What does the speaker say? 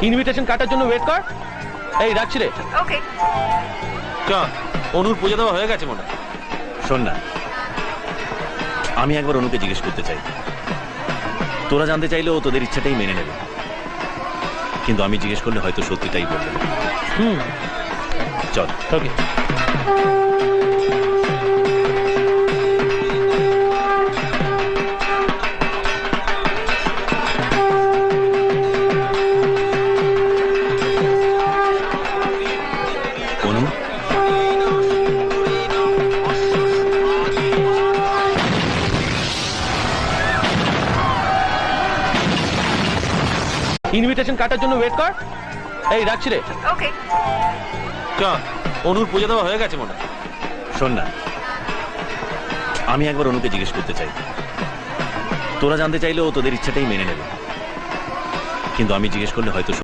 Invitation কাটার জন্য wait কর। এই রাখছি রে। ওকে। চল, অনুর পূজা দেওয়া হয়ে গেছে মনে হয়। শোন না, আমি একবার অনুকে জিজ্ঞেস করতে চাই। তোরা জানতে চাইলেও তোদের ইচ্ছাটাই মেনে নেবে, কিন্তু আমি জিজ্ঞেস করলে হয়তো সত্যিটাই বলবে। চল। ওকে। অনু, ইনভিটেশন কাটার জন্য ওয়েট কর। এই রাখছি রে। ওকে। চল, অনুর পূজা দেওয়া হয়ে গেছে মনে হয়। শোন না, আমি একবার অনুকে জিজ্ঞেস করতে চাই। তোরা জানতে চাইলেও তোদের ইচ্ছাটাই মেনে নেবে, কিন্তু আমি জিজ্ঞেস করলে হয়তো